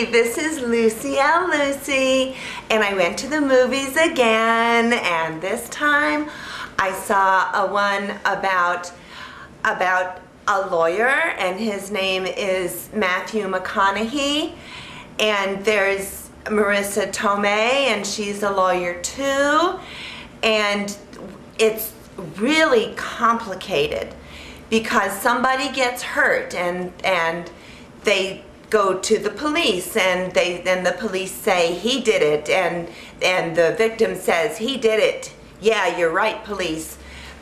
Hey, this is Lucie and Lucie, and I went to the movies again, and this time I saw a one about a lawyer, and his name is Matthew McConaughey, and there's Marissa Tomei, and she's a lawyer too, and it's really complicated because somebody gets hurt and they go to the police, and the police say he did it, and the victim says he did it. Yeah, you're right, police.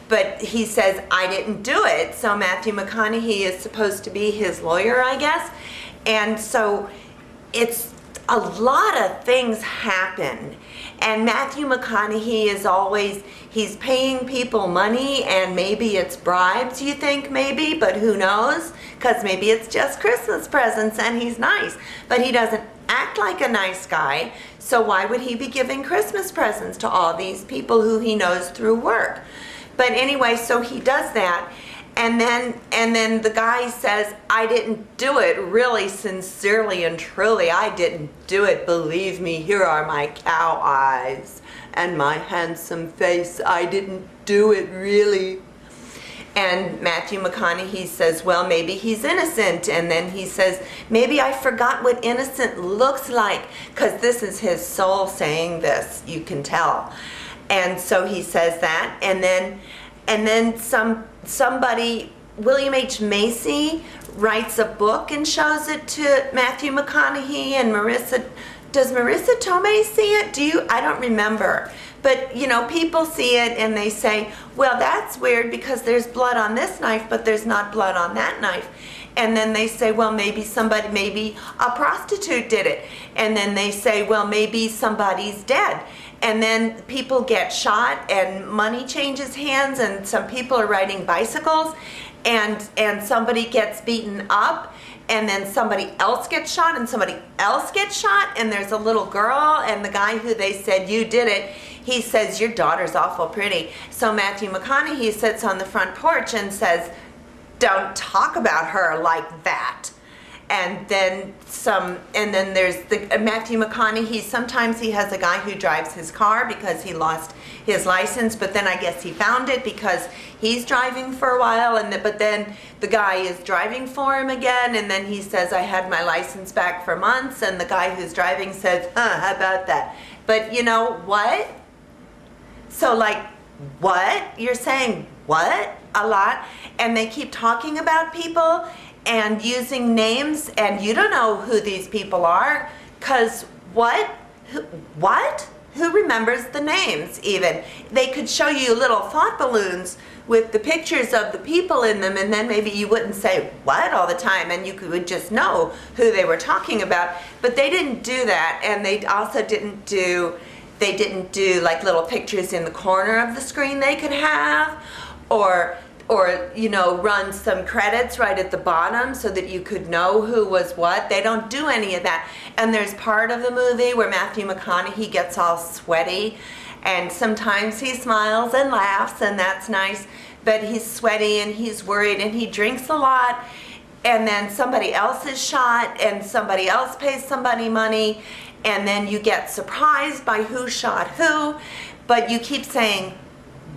But he says, I didn't do it. So Matthew McConaughey is supposed to be his lawyer, I guess. And so it's a lot of things happen. And Matthew McConaughey is always, he's paying people money, and maybe it's bribes, you think, maybe, but who knows? Because maybe it's just Christmas presents and he's nice. But he doesn't act like a nice guy, so why would he be giving Christmas presents to all these people who he knows through work? But anyway, so he does that, and then the guy says, I didn't do it, really sincerely and truly, I didn't do it, believe me, here are my cow eyes and my handsome face, I didn't do it, really. And Matthew McConaughey says, well, maybe he's innocent. And then he says, maybe I forgot what innocent looks like, because this is his soul saying this, you can tell. And so he says that, and then somebody, William H. Macy, writes a book and shows it to Matthew McConaughey and Marissa. Does Marissa Tomei see it? I don't remember. But, you know, people see it and they say, well, that's weird because there's blood on this knife, but there's not blood on that knife. And then they say, well, maybe a prostitute did it. And then they say, well, maybe somebody's dead. And then people get shot and money changes hands, and some people are riding bicycles, and somebody gets beaten up, and then somebody else gets shot, and somebody else gets shot, and there's a little girl, and the guy who they said, you did it, he says, your daughter's awful pretty. So Matthew McConaughey sits on the front porch and says, don't talk about her like that. And then there's Matthew McConaughey, sometimes he has a guy who drives his car because he lost his license, but then I guess he found it because he's driving for a while, but then the guy is driving for him again, and then he says, I had my license back for months, and the guy who's driving says, how about that? But you know what? So like, what? You're saying what? A lot, and they keep talking about people and using names, and you don't know who these people are, because what? Who remembers the names even? They could show you little thought balloons with the pictures of the people in them, and then maybe you wouldn't say what all the time, and you would just know who they were talking about. But they didn't do that, and they also didn't do like little pictures in the corner of the screen they could have, or you know, run some credits right at the bottom so that you could know who was what. They don't do any of that. And there's part of the movie where Matthew McConaughey gets all sweaty, and sometimes he smiles and laughs, and that's nice, but he's sweaty and he's worried and he drinks a lot, and then somebody else is shot and somebody else pays somebody money, and then you get surprised by who shot who, but you keep saying,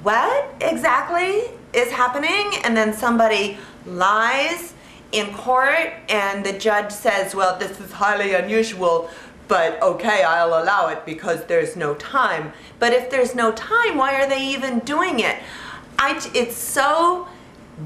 what exactly is happening? And then somebody lies in court, and the judge says, well, this is highly unusual, but okay, I'll allow it because there's no time. But if there's no time, why are they even doing it? It's so,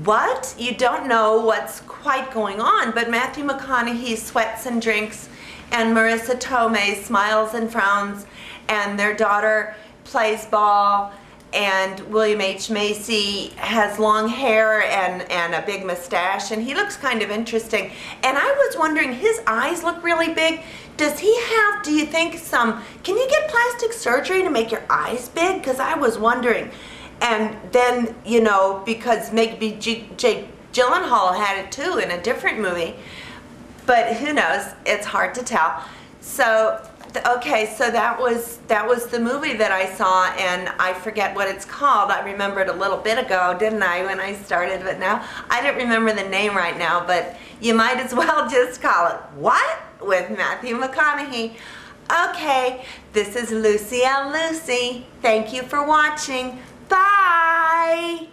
what? You don't know what's quite going on, but Matthew McConaughey sweats and drinks, and Marissa Tomei smiles and frowns, and their daughter plays ball, and William H. Macy has long hair and a big mustache, and he looks kind of interesting. And I was wondering, his eyes look really big. Does he have, do you think, can you get plastic surgery to make your eyes big? Because I was wondering. And then, you know, because maybe Jake Gyllenhaal had it too in a different movie. But who knows? It's hard to tell. So, okay, so that was the movie that I saw, and I forget what it's called. I remembered a little bit ago, didn't I, when I started, but now I don't remember the name right now, but you might as well just call it, what? with Matthew McConaughey. Okay, this is Lucie and Lucy. Thank you for watching. Bye!